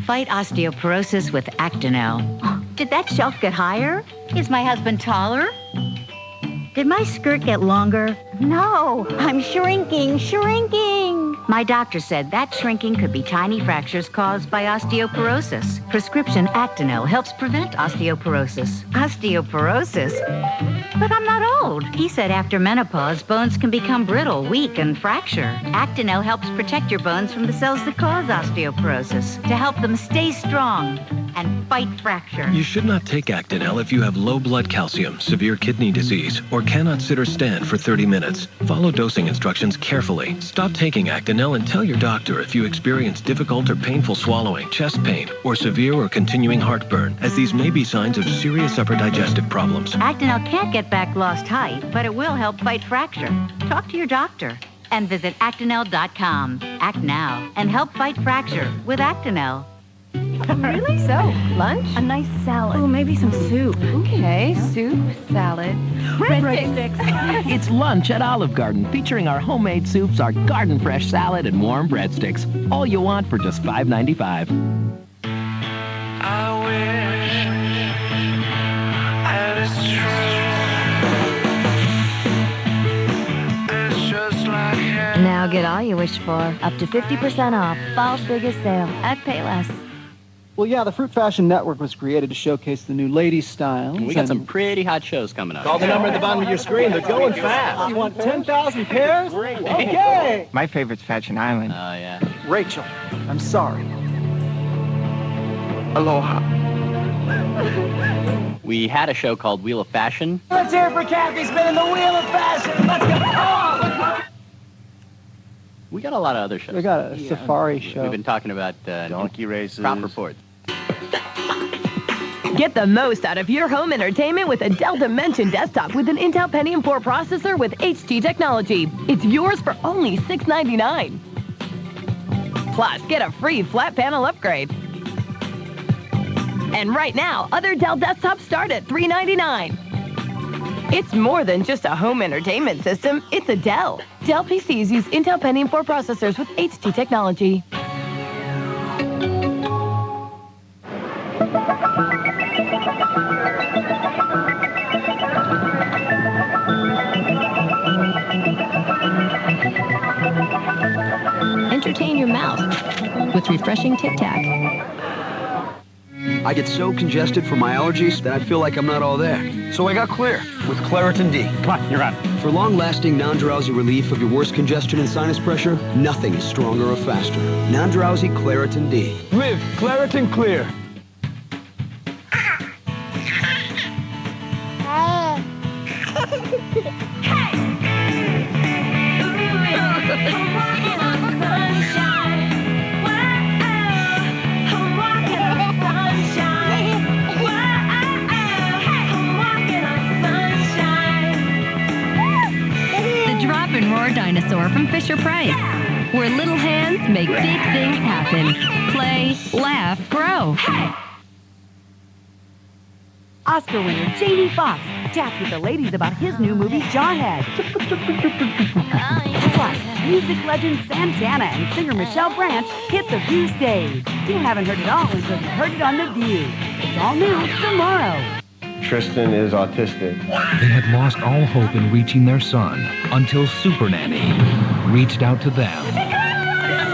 Fight osteoporosis with Actonel. Did that shelf get higher? Is my husband taller? Did my skirt get longer? No, I'm shrinking. My doctor said that shrinking could be tiny fractures caused by osteoporosis. Prescription Actonel helps prevent osteoporosis. Osteoporosis? But I'm not old. He said after menopause, bones can become brittle, weak, and fracture. Actonel helps protect your bones from the cells that cause osteoporosis to help them stay strong and fight fracture. You should not take Actonel if you have low blood calcium, severe kidney disease, or cannot sit or stand for 30 minutes. Follow dosing instructions carefully. Stop taking Actonel and tell your doctor if you experience difficult or painful swallowing, chest pain, or severe or continuing heartburn, as these may be signs of serious upper digestive problems. Actonel can't get back lost height, but it will help fight fracture. Talk to your doctor and visit Actonel.com. Act now and help fight fracture with Actonel. Really? So, lunch? A nice salad. Oh, maybe some soup. Okay, soup, salad, breadsticks. It's lunch at Olive Garden, featuring our homemade soups, our garden fresh salad, and warm breadsticks. All you want for just $5.95. I wish that it's true. It's just like heaven. Now get all you wish for. Up to 50% off. Fall's biggest sale at Payless. Well, yeah, the Fruit Fashion Network was created to showcase the new ladies' styles. We got some pretty hot shows coming up. Call the number at the bottom of your screen. They're going fast. You want 10,000 pairs? Okay. My favorite's Fashion Island. Oh, yeah. Rachel, I'm sorry. Aloha. We had a show called Wheel of Fashion. Let's hear it for Kathy spinning the wheel of fashion. Let's go. Oh! We got a lot of other shows. We got a safari show. We've been talking about Donkey races. crop reports. Get the most out of your home entertainment with a Dell Dimension desktop with an Intel Pentium 4 processor with HT technology. It's yours for only $699. Plus, get a free flat panel upgrade. And right now, other Dell desktops start at $399. It's more than just a home entertainment system, it's a Dell. Dell PCs use Intel Pentium 4 processors with HT technology. Entertain your mouth with refreshing Tic Tac. I get so congested from my allergies that I feel like I'm not all there. So I got Clear with Claritin D. Come on, you're on. For long-lasting, non-drowsy relief of your worst congestion and sinus pressure, nothing is stronger or faster. Non-drowsy Claritin D. Live Claritin Clear. Dinosaur from Fisher-Price, where little hands make big things happen. Play, laugh, grow. Oscar winner Jamie Foxx chats with the ladies about his new movie, Jarhead. Plus, music legend Santana and singer Michelle Branch hit the View stage. You haven't heard it all until you heard it on The View. It's all new tomorrow. Tristan is autistic. They had lost all hope in reaching their son until Super Nanny reached out to them.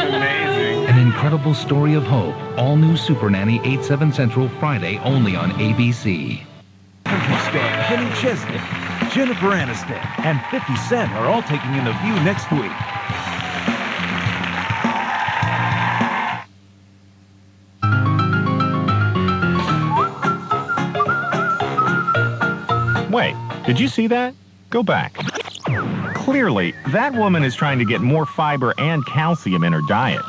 Amazing. An incredible story of hope. All new Super Nanny, 8/7 Central, Friday only on ABC. Country star Kenny Chesney, Jennifer Aniston, and 50 Cent are all taking in The View next week. Wait, did you see that? Go back. Clearly, that woman is trying to get more fiber and calcium in her diet.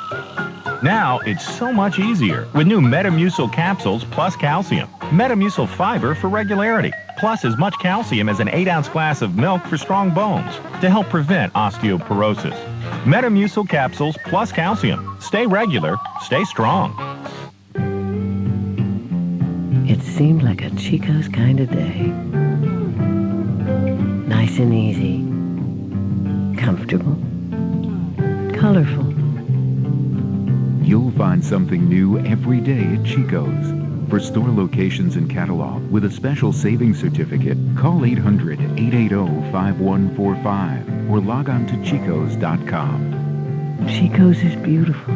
Now, it's so much easier with new Metamucil capsules plus calcium. Metamucil fiber for regularity, plus as much calcium as an 8-ounce glass of milk for strong bones to help prevent osteoporosis. Metamucil capsules plus calcium. Stay regular, stay strong. It seemed like a Chico's kind of day. Nice and easy. Comfortable. Colorful. You'll find something new every day at Chico's. For store locations and catalog with a special savings certificate, call 800-880-5145 or log on to chicos.com. Chico's is beautiful.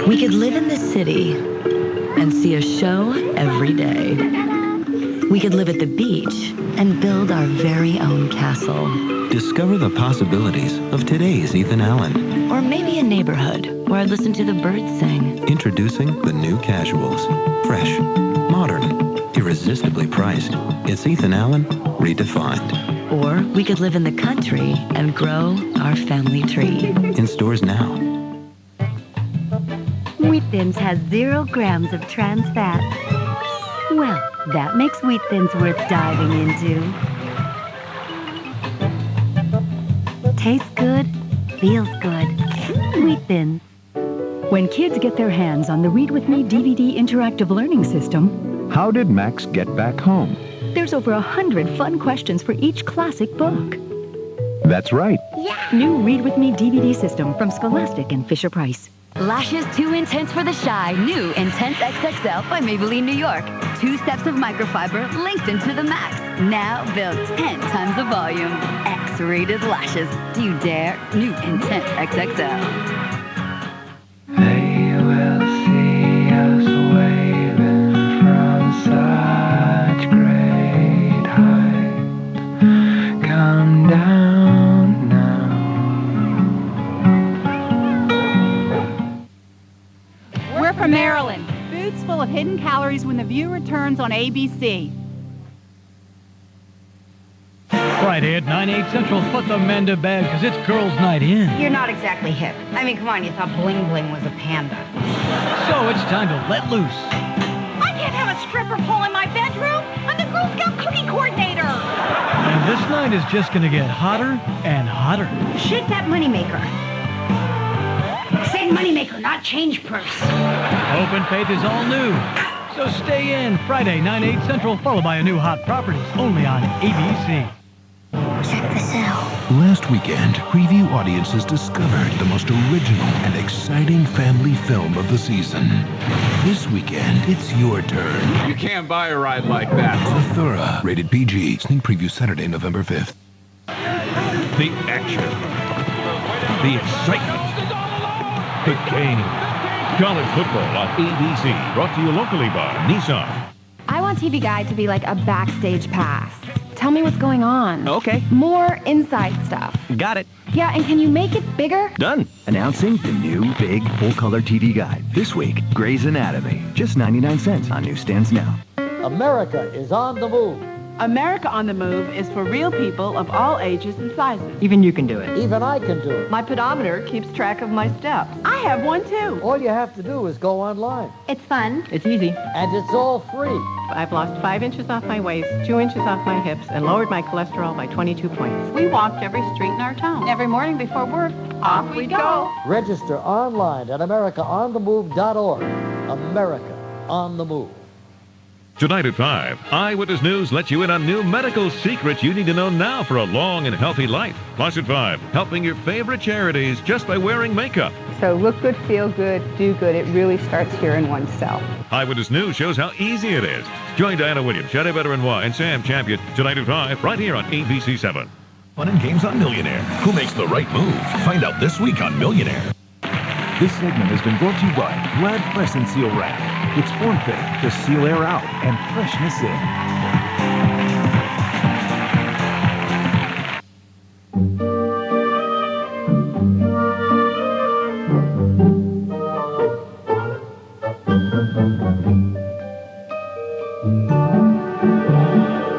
We could live in the city and see a show every day. We could live at the beach and build our very own castle. Discover the possibilities of today's Ethan Allen. Or maybe a neighborhood where I listen to the birds sing. Introducing the new Casuals. Fresh, modern, irresistibly priced. It's Ethan Allen redefined. Or we could live in the country and grow our family tree. In stores now. Wheat Thins has 0 grams of trans fat. Well, that makes Wheat Thins worth diving into. Tastes good, feels good. Wheat Thins. When kids get their hands on the Read With Me DVD interactive learning system, How did Max get back home? there's over 100 fun questions for each classic book. That's right. New Read With Me DVD system from Scholastic and Fisher-Price. Lashes too intense for the shy. New Intense XXL by Maybelline New York. 2 steps of microfiber lengthened to the max. Now build 10 times the volume. X-rated lashes. Do you dare? New Intense XXL. They will see us waving from such great height. Come down now. We're from Maryland. Foods full of hidden calories when the view returns on ABC. Friday at 9/8 Central, put the men to bed because it's girls' night in. You're not exactly hip. I mean, come on, you thought Bling Bling was a panda. So it's time to let loose. I can't have a stripper pole in my bedroom. I'm the Girl Scout cookie coordinator. And this night is just going to get hotter and hotter. Shake that moneymaker. Say moneymaker, not change purse. Hope and Faith is all new. So stay in Friday, 9/8 Central, followed by a new Hot Properties, only on ABC. Check this out. Last weekend, preview audiences discovered the most original and exciting family film of the season. This weekend, it's your turn. You can't buy a ride like that. Zathura, rated PG. Sneak preview Saturday, November 5th. The action. The excitement. The game. College football on ABC. Brought to you locally by Nissan. I want TV Guide to be like a backstage pass. Tell me what's going on. Okay. More inside stuff. Got it. Yeah, and can you make it bigger? Done. Announcing the new big full-color TV guide. This week, Grey's Anatomy. Just 99 cents on newsstands now. America is on the move. America on the Move is for real people of all ages and sizes. Even you can do it. Even I can do it. My pedometer keeps track of my steps. I have one too. All you have to do is go online. It's fun. It's easy. And it's all free. I've lost 5 inches off my waist, 2 inches off my hips, and lowered my cholesterol by 22 points. We walked every street in our town. Every morning before work, off we go. Register online at AmericaOnTheMove.org. America on the Move. Tonight at 5, Eyewitness News lets you in on new medical secrets you need to know now for a long and healthy life. Plus at 5, helping your favorite charities just by wearing makeup. So look good, feel good, do good. It really starts here in oneself. Eyewitness News shows how easy it is. Join Diana Williams, Shadi Better-Noir, and Sam Champion tonight at 5, right here on ABC 7. Fun and games on Millionaire. Who makes the right move? Find out this week on Millionaire. This segment has been brought to you by Glad Press and Seal Wrap. It's form-fitting to seal air out and freshness in.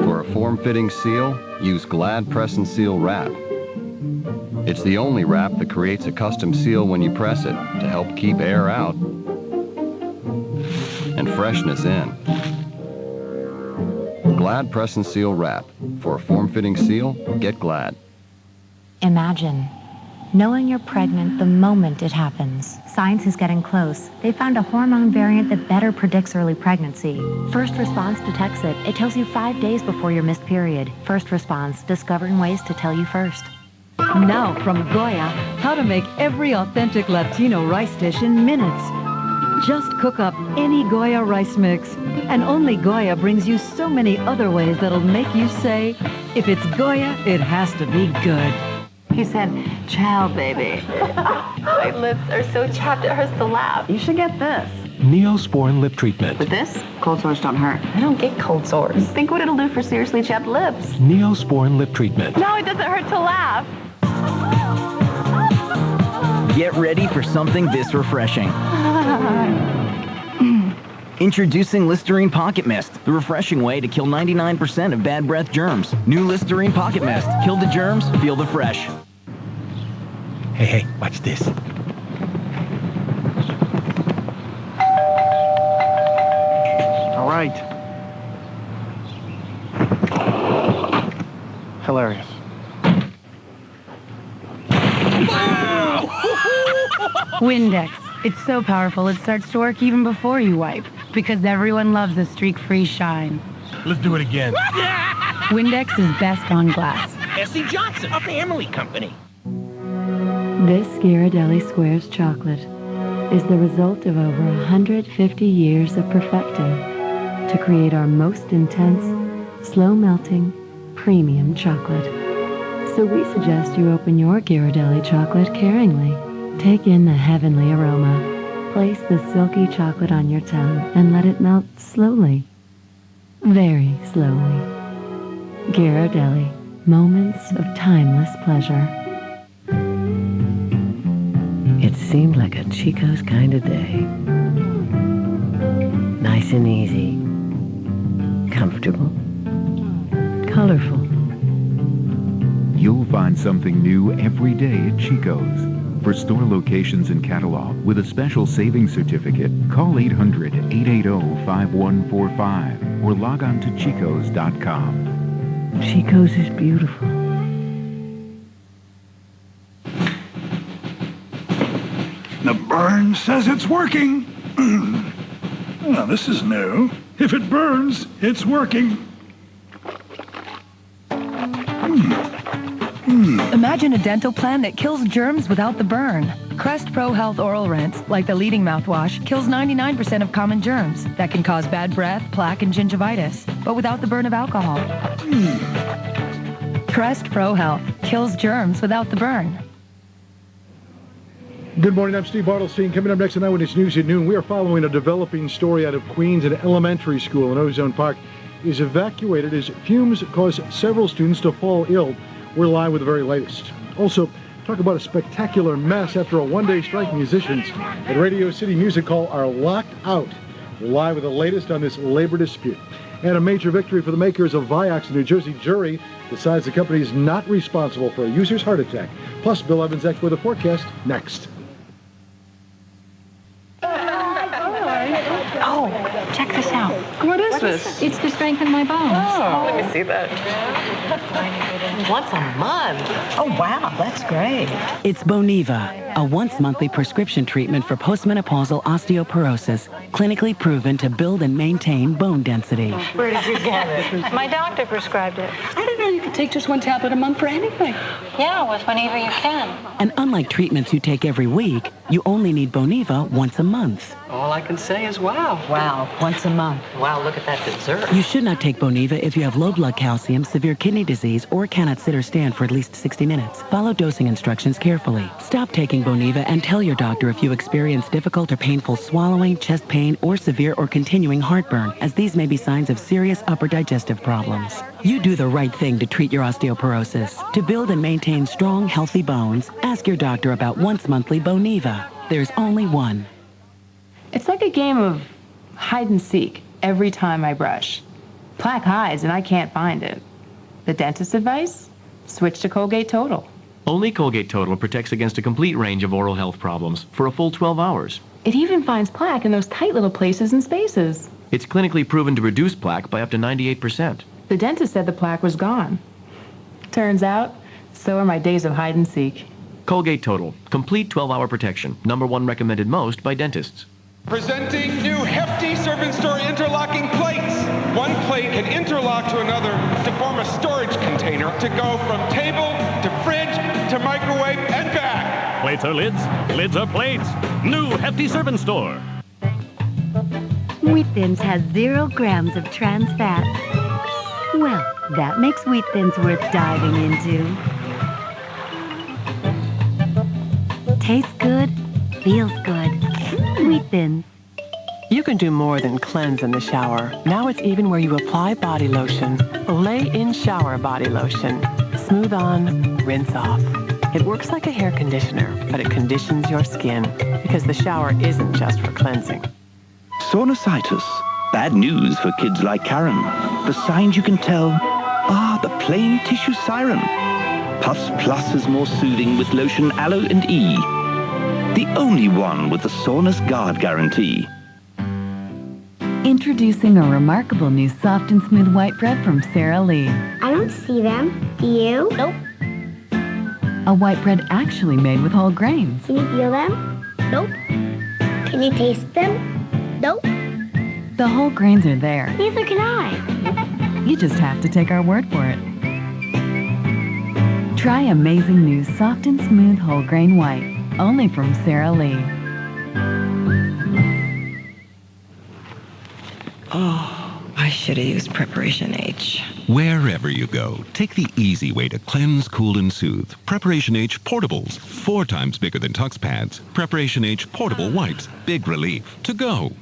For a form-fitting seal, use Glad Press and Seal Wrap. It's the only wrap that creates a custom seal when you press it to help keep air out and freshness in. Glad Press and Seal Wrap. For a form-fitting seal, get Glad. Imagine knowing you're pregnant the moment it happens. Science is getting close. They found a hormone variant that better predicts early pregnancy. First Response detects it. It tells you 5 days before your missed period. First Response, discovering ways to tell you first. Now from Goya, how to make every authentic Latino rice dish in minutes. Just cook up any Goya rice mix. And only Goya brings you so many other ways that'll make you say, if it's Goya, it has to be good. He said, "Ciao, baby." My lips are so chapped it hurts to laugh. You should get this. Neosporin Lip Treatment. With this, cold sores don't hurt. I don't get cold sores. Think what it'll do for seriously chapped lips. Neosporin Lip Treatment. No, it doesn't hurt to laugh. Get ready for something this refreshing. Introducing Listerine Pocket Mist, the refreshing way to kill 99% of bad breath germs. New Listerine Pocket Mist. Kill the germs, feel the fresh. Hey, watch this. All right. Hilarious. Windex. It's so powerful it starts to work even before you wipe. Because everyone loves the streak-free shine. Let's do it again. Windex is best on glass. S.C. Johnson, a family company. This Ghirardelli Squares chocolate is the result of over 150 years of perfecting to create our most intense, slow-melting, premium chocolate. So we suggest you open your Ghirardelli chocolate caringly. Take in the heavenly aroma. Place the silky chocolate on your tongue and let it melt slowly. Very slowly. Ghirardelli, moments of timeless pleasure. It seemed like a Chico's kind of day. Nice and easy. Comfortable. Colorful. You'll find something new every day at Chico's. For store locations and catalog with a special savings certificate, call 800-880-5145 or log on to chicos.com. Chico's is beautiful. The burn says it's working. Well, this is new. If it burns, it's working. Imagine a dental plan that kills germs without the burn. Crest Pro Health Oral Rinse, like the leading mouthwash, kills 99% of common germs that can cause bad breath, plaque, and gingivitis, but without the burn of alcohol. Crest Pro Health kills germs without the burn. Good morning, I'm Steve Bartlestein. Coming up next on Eyewitness News at noon, we are following a developing story out of Queens. An elementary school in Ozone Park is evacuated as fumes cause several students to fall ill. We're live with the very latest. Also, talk about a spectacular mess after a one-day strike. Musicians at Radio City Music Hall are locked out. We're live with the latest on this labor dispute. And a major victory for the makers of Vioxx. A New Jersey jury decides the company is not responsible for a user's heart attack. Plus, Bill Evans' Expert the forecast next. Oh, check this out. What is this? It's to strengthen my bones. Oh, let me see that. Once a month? Oh, wow, that's great. It's Boniva, a once-monthly prescription treatment for postmenopausal osteoporosis, clinically proven to build and maintain bone density. Where did you get it? My doctor prescribed it. I didn't know you could take just one tablet a month for anything. Yeah, with Boniva you can. And unlike treatments you take every week, you only need Boniva once a month. All I can say is wow. Wow, once a month. Wow, look at that dessert. You should not take Boniva if you have low blood calcium, severe kidney disease, or cannot sit or stand for at least 60 minutes. Follow dosing instructions carefully. Stop taking Boniva and tell your doctor if you experience difficult or painful swallowing, chest pain, or severe or continuing heartburn, as these may be signs of serious upper digestive problems. You do the right thing to treat your osteoporosis. To build and maintain strong, healthy bones, ask your doctor about once monthly Boniva. There's only one. It's like a game of hide and seek every time I brush. Plaque hides and I can't find it. The dentist's advice? Switch to Colgate Total. Only Colgate Total protects against a complete range of oral health problems for a full 12 hours. It even finds plaque in those tight little places and spaces. It's clinically proven to reduce plaque by up to 98%. The dentist said the plaque was gone. Turns out, so are my days of hide and seek. Colgate Total, complete 12-hour protection, #1 recommended most by dentists. Presenting new hefty servant store interlocking plates. One plate can interlock to another to form a storage container to go from table to fridge to microwave and back. Plates are lids, lids are plates. New Hefty Serving Store. Wheat Thins has 0 grams of trans fat. Well, that makes Wheat Thins worth diving into. Tastes good, feels good. Wheat Thins. You can do more than cleanse in the shower. Now it's even where you apply body lotion. Olay In Shower Body Lotion. Smooth on, rinse off. It works like a hair conditioner, but it conditions your skin because the shower isn't just for cleansing. Sinusitis. Bad news for kids like Karen. The signs you can tell are the plain tissue siren. Puffs Plus is more soothing with lotion Aloe and E. The only one with the soreness guard guarantee. Introducing a remarkable new soft and smooth white bread from Sara Lee. I don't see them. Do you? Nope. A white bread actually made with whole grains. Can you feel them? Nope. Can you taste them? Nope. The whole grains are there. Neither can I. You just have to take our word for it. Try amazing new soft and smooth whole grain white. Only from Sara Lee. Oh, I should have used Preparation H. Wherever you go, take the easy way to cleanse, cool, and soothe. Preparation H Portables, 4 times bigger than Tux Pads. Preparation H Portable Wipes, big relief. To go.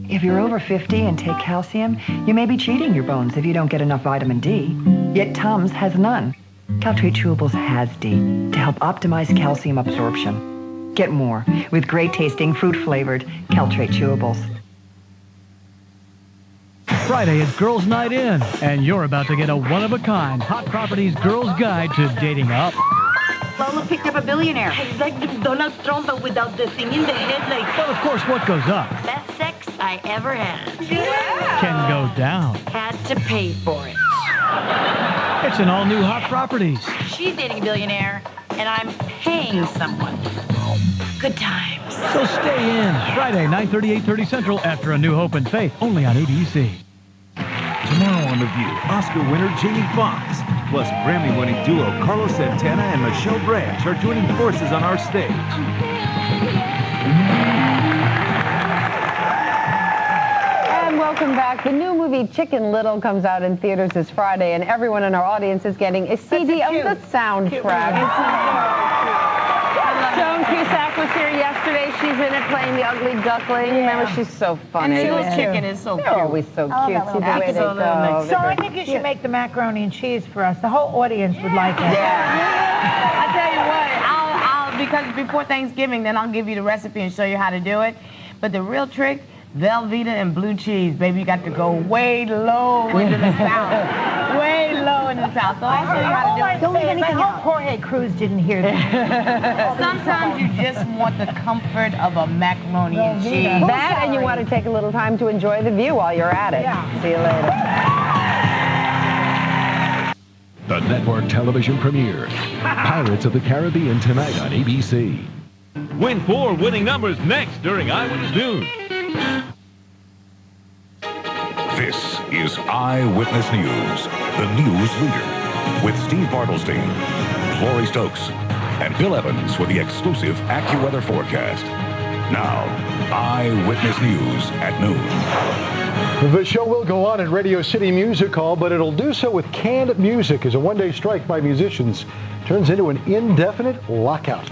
If you're over 50 and take calcium, you may be cheating your bones if you don't get enough vitamin D. Yet Tums has none. Caltrate Chewables has D to help optimize calcium absorption. Get more with great-tasting, fruit-flavored Caltrate Chewables. Friday is Girls' Night In, and you're about to get a one-of-a-kind Hot Properties Girls Guide to Dating Up. Lola picked up a billionaire. He's like Donald Trump, but without the thing in the head, like... But of course, what goes up best sex I ever had. can go down. Had to pay for it. It's an all-new Hot Properties. She's dating a billionaire, and I'm paying someone. Good times. So stay in. Friday, 9:30, 8:30 Central, after A New Hope and Faith, only on ABC. Tomorrow on The View, Oscar winner Jamie Foxx, plus Grammy-winning duo Carlos Santana and Michelle Branch are joining forces on our stage. And welcome back. The new movie Chicken Little comes out in theaters this Friday, and everyone in our audience is getting a CD of the soundtrack. Joan Cusack was here yesterday. She's in it playing the ugly duckling. Remember, she's so funny. And little chicken is so cute. They're always so cute. See the way they go. So I think you should make the macaroni and cheese for us. The whole audience would like it. I tell you what, because before Thanksgiving, then I'll give you the recipe and show you how to do it. But the real trick, Velveeta and blue cheese, baby, you got to go way low into the South. Way low in the South. So I'll show you how to do it. Don't leave anything out. Jorge Cruz didn't hear that. Sometimes you just want the comfort of a macaroni and cheese. That, and you want to take a little time to enjoy the view while you're at it. See you later. The network television premiere, Pirates of the Caribbean, tonight on ABC. Win 4 winning numbers next during Eyewitness News. This is Eyewitness News, the news leader, with Steve Bartlestein, Lori Stokes, and Bill Evans with the exclusive AccuWeather forecast. Now, Eyewitness News at noon. The show will go on at Radio City Music Hall, but it'll do so with canned music as a one-day strike by musicians turns into an indefinite lockout.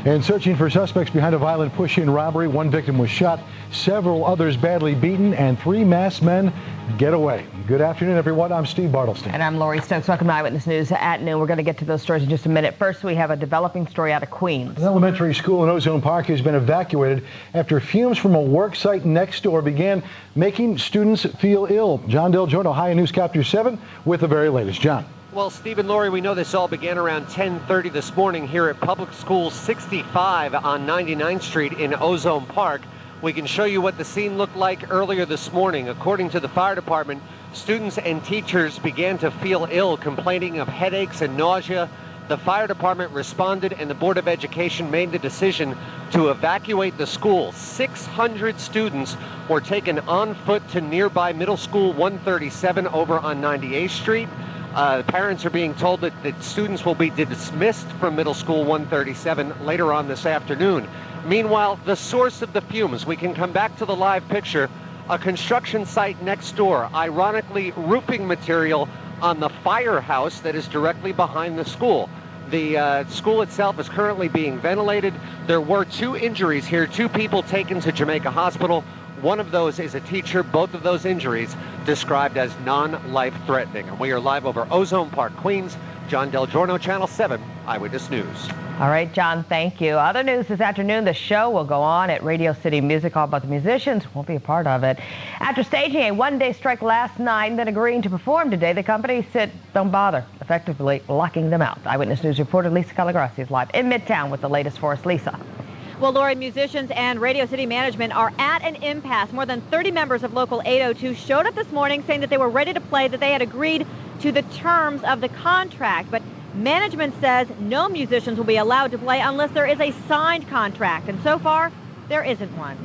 And searching for suspects behind a violent push-in robbery, one victim was shot, several others badly beaten, and 3 masked men get away. Good afternoon, everyone. I'm Steve Bartlestein. And I'm Lori Stokes. Welcome to Eyewitness News at noon. We're going to get to those stories in just a minute. First, we have a developing story out of Queens. An elementary school in Ozone Park has been evacuated after fumes from a work site next door began making students feel ill. John Del Giorno, High Newscapter 7, with the very latest. John. Well, Steve and Lori, we know this all began around 10:30 this morning here at Public School 65 on 99th Street in Ozone Park. We can show you what the scene looked like earlier this morning. According to the fire department, students and teachers began to feel ill, complaining of headaches and nausea. The fire department responded, and the Board of Education made the decision to evacuate the school. 600 students were taken on foot to nearby Middle School 137 over on 98th Street. Parents are being told that students will be dismissed from Middle School 137 later on this afternoon. Meanwhile, the source of the fumes, we can come back to the live picture, a construction site next door, ironically roofing material on the firehouse that is directly behind the school. The school itself is currently being ventilated. There were 2 injuries here, 2 people taken to Jamaica Hospital. One of those is a teacher. Both of those injuries described as non-life-threatening. And we are live over Ozone Park, Queens. John Del Giorno, Channel 7 Eyewitness News. All right, John, thank you. Other news this afternoon, the show will go on at Radio City Music Hall, but the musicians won't be a part of it. After staging a one-day strike last night and then agreeing to perform today, the company said don't bother, effectively locking them out. Eyewitness News reporter Lisa Calagrassi is live in Midtown with the latest for us. Lisa. Well, Lori, musicians and Radio City management are at an impasse. More than 30 members of Local 802 showed up this morning saying that they were ready to play, that they had agreed to the terms of the contract. But management says no musicians will be allowed to play unless there is a signed contract. And so far, there isn't one.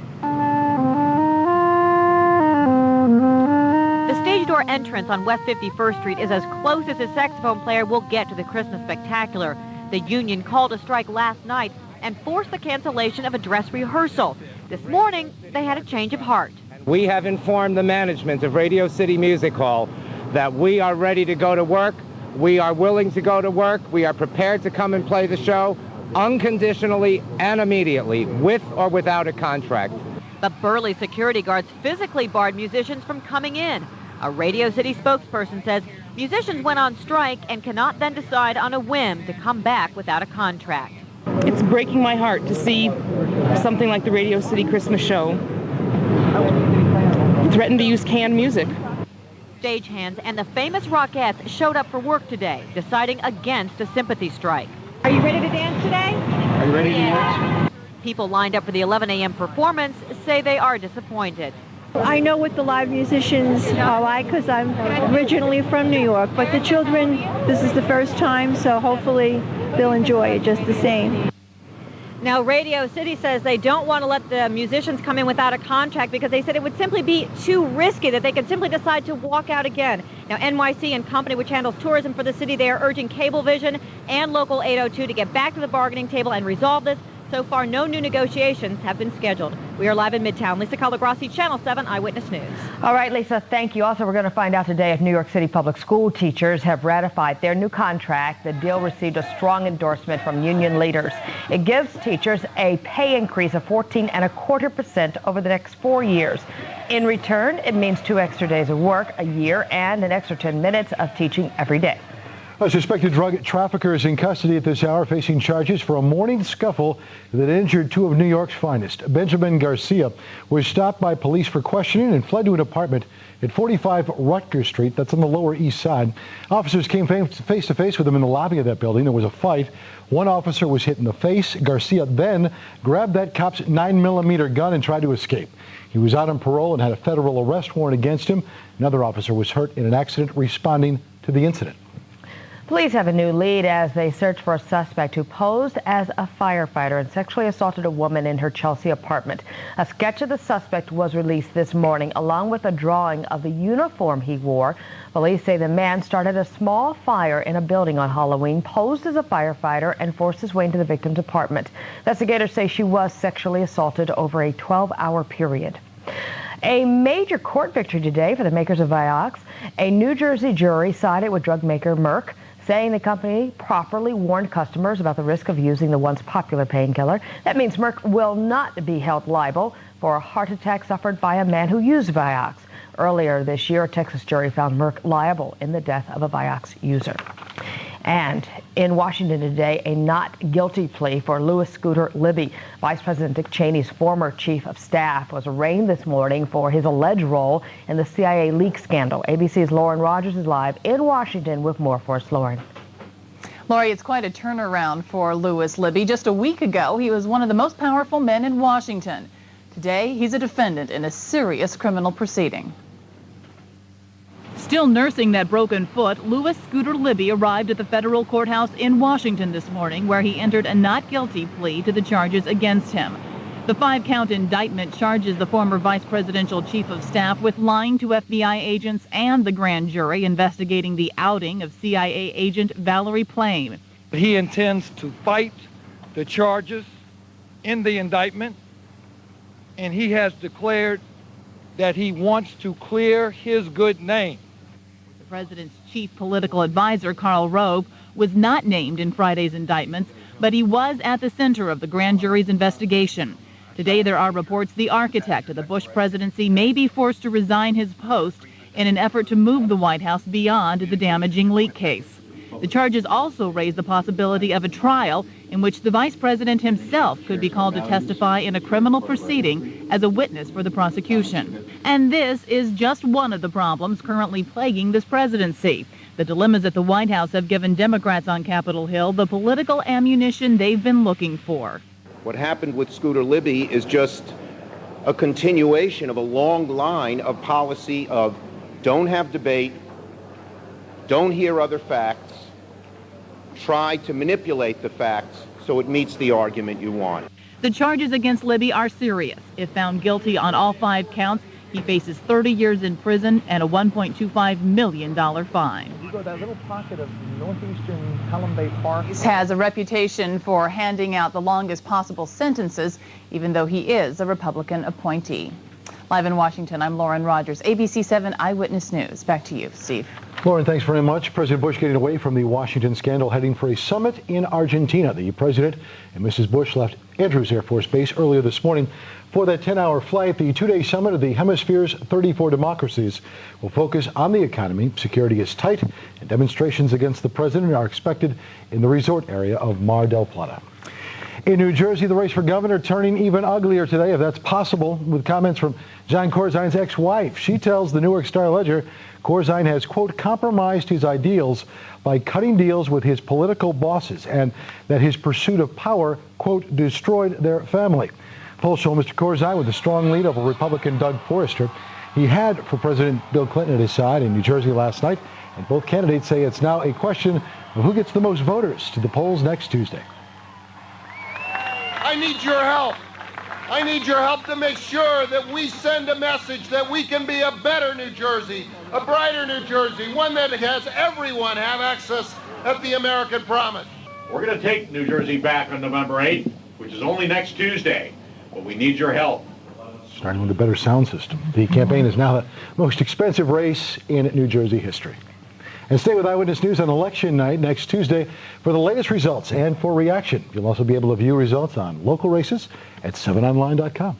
The stage door entrance on West 51st Street is as close as a saxophone player will get to the Christmas Spectacular. The union called a strike last night and forced the cancellation of a dress rehearsal. This morning, they had a change of heart. We have informed the management of Radio City Music Hall that we are ready to go to work. We are willing to go to work. We are prepared to come and play the show unconditionally and immediately, with or without a contract. But burly security guards physically barred musicians from coming in. A Radio City spokesperson says musicians went on strike and cannot then decide on a whim to come back without a contract. It's breaking my heart to see something like the Radio City Christmas show threaten to use canned music. Stagehands and the famous Rockettes showed up for work today, deciding against a sympathy strike. Are you ready to dance today? Are you ready to dance? People lined up for the 11 a.m. performance say they are disappointed. I know what the live musicians are like because I'm originally from New York, but the children, this is the first time, so hopefully they'll enjoy it just the same. Now, Radio City says they don't want to let the musicians come in without a contract because they said it would simply be too risky, that they could simply decide to walk out again. Now, NYC and Company, which handles tourism for the city, they are urging Cablevision and Local 802 to get back to the bargaining table and resolve this. So far, no new negotiations have been scheduled. We are live in Midtown. Lisa Calagrassi, Channel 7 Eyewitness News. All right, Lisa, thank you. Also, we're going to find out today if New York City public school teachers have ratified their new contract. The deal received a strong endorsement from union leaders. It gives teachers a pay increase of 14.25% over the next 4 years. In return, it means 2 extra days of work a year and an extra 10 minutes of teaching every day. A suspected drug trafficker is in custody at this hour, facing charges for a morning scuffle that injured 2 of New York's finest. Benjamin Garcia was stopped by police for questioning and fled to an apartment at 45 Rutgers Street. That's on the Lower East Side. Officers came face to face with him in the lobby of that building. There was a fight. One officer was hit in the face. Garcia then grabbed that cop's 9mm gun and tried to escape. He was out on parole and had a federal arrest warrant against him. Another officer was hurt in an accident responding to the incident. Police have a new lead as they search for a suspect who posed as a firefighter and sexually assaulted a woman in her Chelsea apartment. A sketch of the suspect was released this morning, along with a drawing of the uniform he wore. Police say the man started a small fire in a building on Halloween, posed as a firefighter, and forced his way into the victim's apartment. Investigators say she was sexually assaulted over a 12-hour period. A major court victory today for the makers of Vioxx. A New Jersey jury sided with drug maker Merck, saying the company properly warned customers about the risk of using the once popular painkiller. That means Merck will not be held liable for a heart attack suffered by a man who used Vioxx. Earlier this year, a Texas jury found Merck liable in the death of a Vioxx user. And in Washington today, a not guilty plea for Louis Scooter Libby. Vice President Dick Cheney's former chief of staff was arraigned this morning for his alleged role in the CIA leak scandal. ABC's Lauren Rogers is live in Washington with more for us. Lauren. Lori, it's quite a turnaround for Louis Libby. Just a week ago, he was one of the most powerful men in Washington. Today, he's a defendant in a serious criminal proceeding. Still nursing that broken foot, Louis Scooter Libby arrived at the federal courthouse in Washington this morning, where he entered a not guilty plea to the charges against him. The 5-count indictment charges the former vice presidential chief of staff with lying to FBI agents and the grand jury investigating the outing of CIA agent Valerie Plame. He intends to fight the charges in the indictment, and he has declared that he wants to clear his good name. The president's chief political advisor, Karl Rove, was not named in Friday's indictments, but he was at the center of the grand jury's investigation. Today, there are reports the architect of the Bush presidency may be forced to resign his post in an effort to move the White House beyond the damaging leak case. The charges also raise the possibility of a trial in which the vice president himself could be called to testify in a criminal proceeding as a witness for the prosecution. And this is just one of the problems currently plaguing this presidency. The dilemmas at the White House have given Democrats on Capitol Hill the political ammunition they've been looking for. What happened with Scooter Libby is just a continuation of a long line of policy of don't have debate, don't hear other facts, try to manipulate the facts so it meets the argument you want. The charges against Libby are serious. If found guilty on all 5 counts, he faces 30 years in prison and a $1.25 million fine. You go that little pocket of northeastern Pelham Bay Park. He has a reputation for handing out the longest possible sentences, even though he is a Republican appointee. Live in Washington, I'm Lauren Rogers, ABC 7 Eyewitness News. Back to you, Steve. Lauren, thanks very much. President Bush getting away from the Washington scandal, heading for a summit in Argentina. The president and Mrs. Bush left Andrews Air Force Base earlier this morning for that 10-hour flight. The 2-day summit of the hemisphere's 34 democracies will focus on the economy. Security is tight, and demonstrations against the president are expected in the resort area of Mar del Plata. In New Jersey, the race for governor turning even uglier today, if that's possible, with comments from John Corzine's ex-wife. She tells the Newark Star-Ledger Corzine has, quote, compromised his ideals by cutting deals with his political bosses, and that his pursuit of power, quote, destroyed their family. Polls show Mr. Corzine with a strong lead over Republican Doug Forrester. He had for President Bill Clinton at his side in New Jersey last night, and both candidates say it's now a question of who gets the most voters to the polls next Tuesday. I need your help. I need your help to make sure that we send a message that we can be a better New Jersey, a brighter New Jersey, one that has everyone have access at the American promise. We're going to take New Jersey back on November 8th, which is only next Tuesday, but we need your help. Starting with a better sound system. The campaign is now the most expensive race in New Jersey history. And stay with Eyewitness News on election night next Tuesday for the latest results and for reaction. You'll also be able to view results on local races at 7online.com.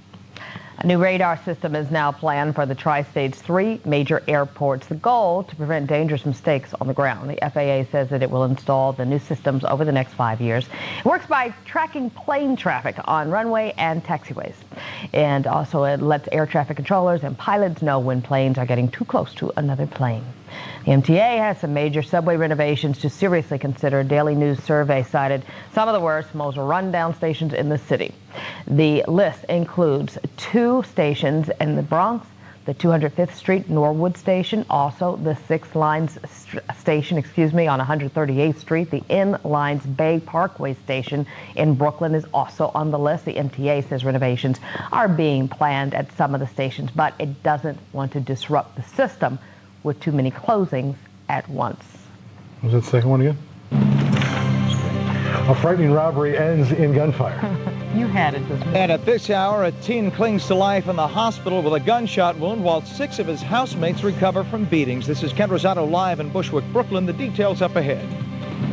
A new radar system is now planned for the tri-state's 3 major airports. The goal to prevent dangerous mistakes on the ground. The FAA says that it will install the new systems over the next 5 years. It works by tracking plane traffic on runway and taxiways. And also it lets air traffic controllers and pilots know when planes are getting too close to another plane. The MTA has some major subway renovations to seriously consider. A Daily News survey cited some of the worst, most run-down stations in the city. The list includes 2 stations in the Bronx, the 205th Street Norwood Station, also the 6 Lines Station, on 138th Street. The N Lines Bay Parkway Station in Brooklyn is also on the list. The MTA says renovations are being planned at some of the stations, but it doesn't want to disrupt the system with too many closings at once. Was that the second one again? A frightening robbery ends in gunfire. You had it this morning. And at this hour, a teen clings to life in the hospital with a gunshot wound while 6 of his housemates recover from beatings. This is Ken Rosato live in Bushwick, Brooklyn. The details up ahead.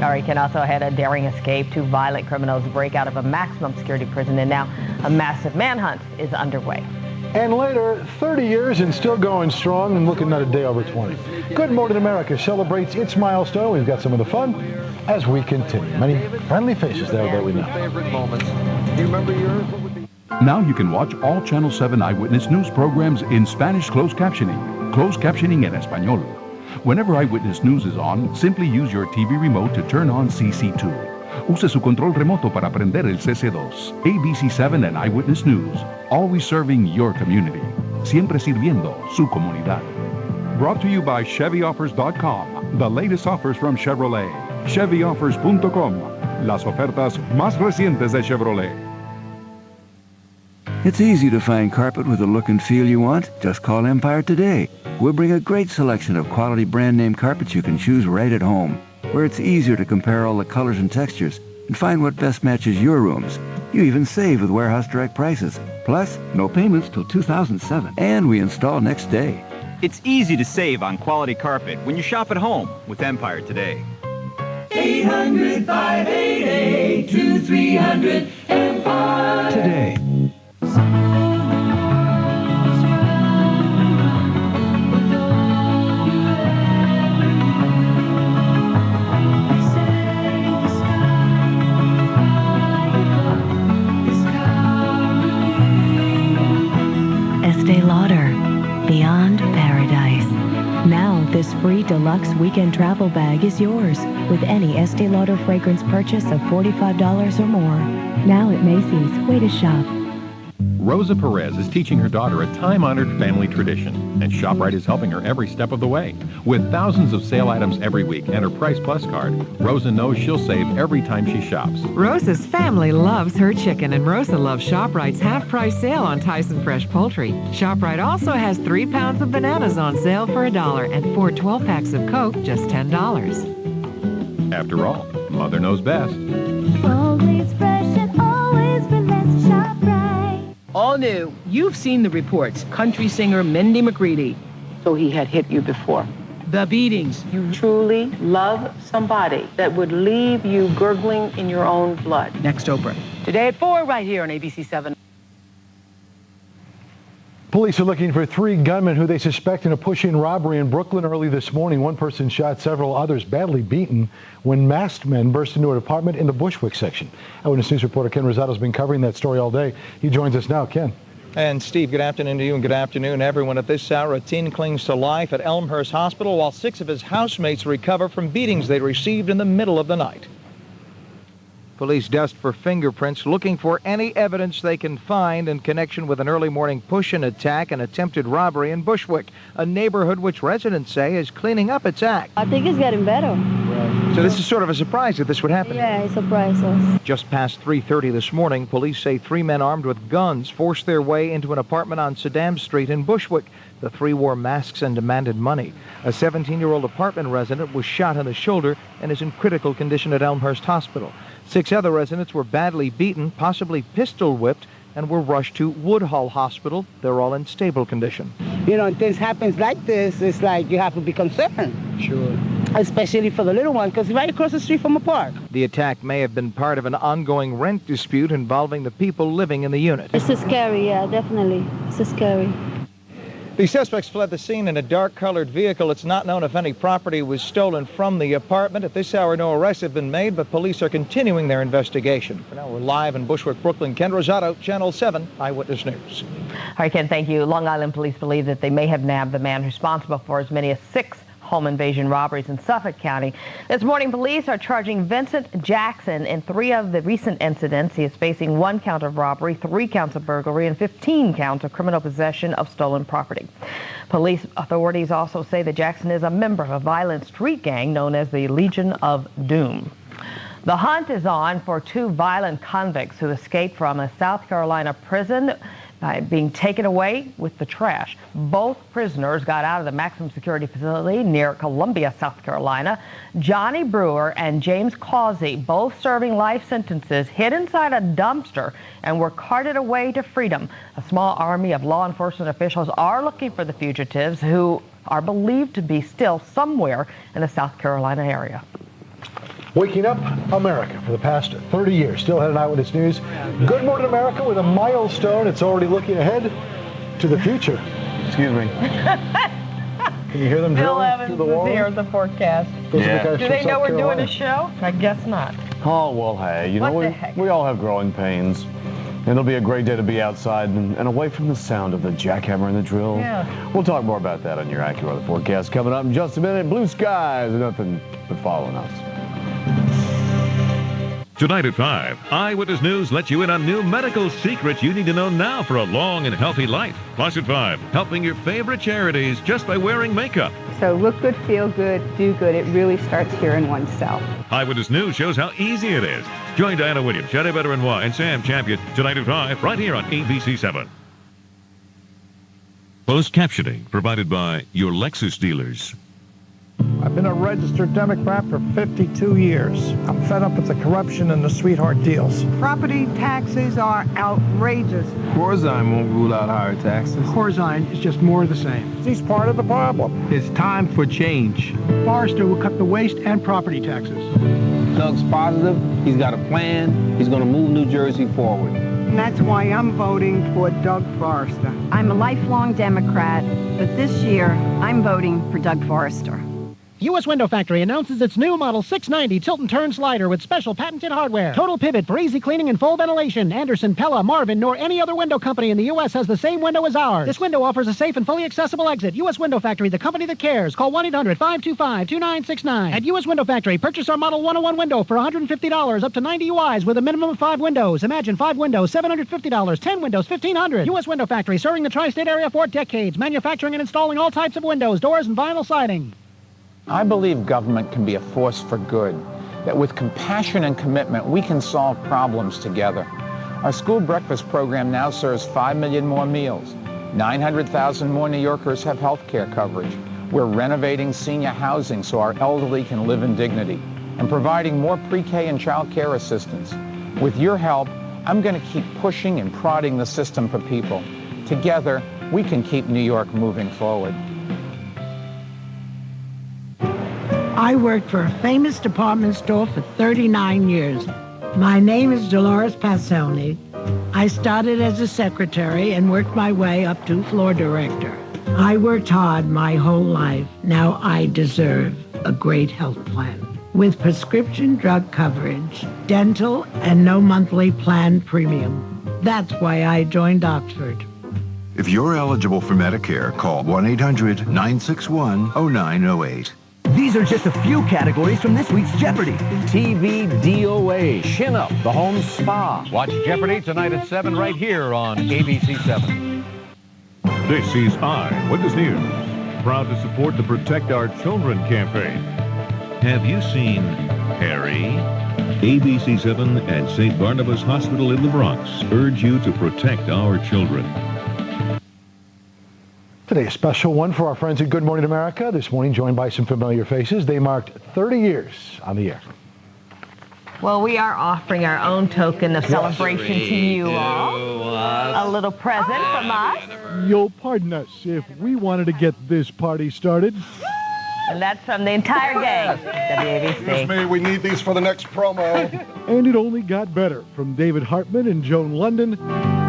Ari Ken also had a daring escape. 2 violent criminals break out of a maximum security prison, and now a massive manhunt is underway. And later, 30 years and still going strong and looking at a day over 20. Good Morning America celebrates its milestone. We've got some of the fun as we continue. Many friendly faces there that we know. Favorite moments. Do you remember yours? What would be? Now you can watch all Channel 7 Eyewitness News programs in Spanish closed captioning en español. Whenever Eyewitness News is on, simply use your TV remote to turn on CC2. Use su control remoto para prender el CC2. ABC 7 and Eyewitness News, always serving your community. Siempre sirviendo su comunidad. Brought to you by ChevyOffers.com, the latest offers from Chevrolet. ChevyOffers.com, las ofertas más recientes de Chevrolet. It's easy to find carpet with the look and feel you want. Just call Empire today. We'll bring a great selection of quality brand name carpets you can choose right at home, where it's easier to compare all the colors and textures and find what best matches your rooms. You even save with warehouse direct prices. Plus, no payments till 2007, and we install next day. It's easy to save on quality carpet when you shop at home with Empire today. 800-588-2300 Empire. Today. Estee Lauder, Beyond Paradise. Now, this free deluxe weekend travel bag is yours with any Estee Lauder fragrance purchase of $45 or more. Now at Macy's. Way to shop. Rosa Perez is teaching her daughter a time-honored family tradition, and ShopRite is helping her every step of the way. With thousands of sale items every week and her Price Plus card, Rosa knows she'll save every time she shops. Rosa's family loves her chicken, and Rosa loves ShopRite's half-price sale on Tyson Fresh Poultry. ShopRite also has 3 pounds of bananas on sale for $1 and 4 12-packs of Coke, just $10. After all, Mother knows best. Always fresh and always best. ShopRite. All new. You've seen the reports. Country singer Mindy McCready. So he had hit you before. The beatings. You truly love somebody that would leave you gurgling in your own blood. Next Oprah. Today at 4 right here on ABC 7. Police are looking for 3 gunmen who they suspect in a push-in robbery in Brooklyn early this morning. One person shot, several others badly beaten when masked men burst into an apartment in the Bushwick section. Eyewitness News reporter Ken Rosado has been covering that story all day. He joins us now. Ken. And Steve, good afternoon to you and good afternoon, everyone. At this hour, a teen clings to life at Elmhurst Hospital while 6 of his housemates recover from beatings they received in the middle of the night. Police dust for fingerprints, looking for any evidence they can find in connection with an early morning push-in attack and attempted robbery in Bushwick, a neighborhood which residents say is cleaning up its act. I think it's getting better. So this is sort of a surprise that this would happen. Yeah, it surprised us. Just past 3:30 this morning, police say 3 men armed with guns forced their way into an apartment on Saddam Street in Bushwick. The 3 wore masks and demanded money. A 17-year-old apartment resident was shot in the shoulder and is in critical condition at Elmhurst Hospital. 6 other residents were badly beaten, possibly pistol whipped, and were rushed to Woodhull Hospital. They're all in stable condition. You know, things happens like this, it's like you have to be concerned. Sure. Especially for the little one, because right across the street from a park. The attack may have been part of an ongoing rent dispute involving the people living in the unit. It's scary, yeah, definitely. It's scary. The suspects fled the scene in a dark-colored vehicle. It's not known if any property was stolen from the apartment. At this hour, no arrests have been made, but police are continuing their investigation. For now, we're live in Bushwick, Brooklyn. Ken Rosado, Channel 7 Eyewitness News. All right, Ken, thank you. Long Island police believe that they may have nabbed the man responsible for as many as 6 home invasion robberies in Suffolk County. This morning, police are charging Vincent Jackson in 3 of the recent incidents. He is facing 1 count of robbery, 3 counts of burglary, and 15 counts of criminal possession of stolen property. Police authorities also say that Jackson is a member of a violent street gang known as the Legion of Doom. The hunt is on for 2 violent convicts who escaped from a South Carolina prison being taken away with the trash. Both prisoners got out of the maximum security facility near Columbia, South Carolina. Johnny Brewer and James Causey, both serving life sentences, hid inside a dumpster and were carted away to freedom. A small army of law enforcement officials are looking for the fugitives, who are believed to be still somewhere in the South Carolina area. Waking up America for the past 30 years. Still had an Eyewitness News. Good Morning America with a milestone. It's already looking ahead to the future. Excuse me. Can you hear them Bill drilling Evans through the wall? is here, the forecast. Yeah. Do they know we're doing a show? I guess not. Oh, well, hey, you know, we all have growing pains. And it'll be a great day to be outside and away from the sound of the jackhammer and the drill. Yeah. We'll talk more about that on your AccuWeather forecast coming up in just a minute. Blue skies and nothing but following us. Tonight at 5, Eyewitness News lets you in on new medical secrets you need to know now for a long and healthy life. Plus at 5, helping your favorite charities just by wearing makeup. So look good, feel good, do good. It really starts here in oneself. Eyewitness News shows how easy it is. Join Diana Williams, Shelley Veteran-Waugh, and Sam Champion tonight at 5 right here on ABC 7. Closed captioning provided by your Lexus dealers. I've been a registered Democrat for 52 years. I'm fed up with the corruption and the sweetheart deals. Property taxes are outrageous. Corzine won't rule out higher taxes. Corzine is just more of the same. He's part of the problem. It's time for change. Forrester will cut the waste and property taxes. Doug's positive. He's got a plan. He's going to move New Jersey forward. And that's why I'm voting for Doug Forrester. I'm a lifelong Democrat, but this year I'm voting for Doug Forrester. U.S. Window Factory announces its new Model 690 tilt and turn slider with special patented hardware. Total pivot for easy cleaning and full ventilation. Anderson, Pella, Marvin, nor any other window company in the U.S. has the same window as ours. This window offers a safe and fully accessible exit. U.S. Window Factory, the company that cares. Call 1-800-525-2969. At U.S. Window Factory, purchase our Model 101 window for $150, up to 90 UIs with a minimum of 5 windows. Imagine 5 windows, $750, 10 windows, $1,500. U.S. Window Factory, serving the tri-state area for decades. Manufacturing and installing all types of windows, doors, and vinyl siding. I believe government can be a force for good, that with compassion and commitment, we can solve problems together. Our school breakfast program now serves 5 million more meals. 900,000 more New Yorkers have health care coverage. We're renovating senior housing so our elderly can live in dignity and providing more pre-K and child care assistance. With your help, I'm going to keep pushing and prodding the system for people. Together, we can keep New York moving forward. I worked for a famous department store for 39 years. My name is Dolores Pasolny. I started as a secretary and worked my way up to floor director. I worked hard my whole life. Now I deserve a great health plan with prescription drug coverage, dental, and no monthly plan premium. That's why I joined Oxford. If you're eligible for Medicare, call 1-800-961-0908. These are just a few categories from this week's Jeopardy! TV DOA, Chin Up, the Home Spa. Watch Jeopardy tonight at 7 right here on ABC 7. This is Eyewitness News, proud to support the Protect Our Children campaign. Have you seen Harry? ABC 7 and St. Barnabas Hospital in the Bronx urge you to protect our children. Today, a special one for our friends at Good Morning America. This morning, joined by some familiar faces. They marked 30 years on the air. Well, we are offering our own token of celebration to you all. A little present from us. You'll pardon us if we wanted to get this party started. And that's from the entire gang at WABC. Excuse me, we need these for the next promo. And it only got better from David Hartman and Joan London.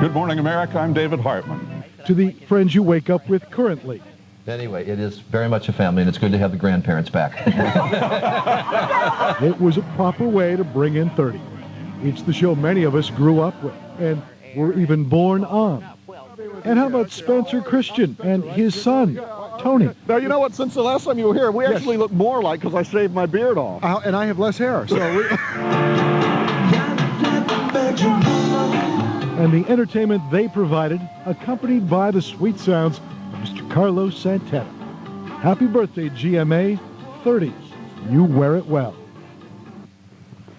Good morning, America. I'm David Hartman. To the friends you wake up with currently. Anyway, it is very much a family, and it's good to have the grandparents back. It was a proper way to bring in 30. It's the show many of us grew up with and were even born on. And how about Spencer Christian and his son, Tony? Now, you know what? Since the last time you were here, we actually look more like because I shaved my beard off. And I have less hair, so and the entertainment they provided, accompanied by the sweet sounds of Mr. Carlos Santana. Happy birthday, GMA, 30s. You wear it well.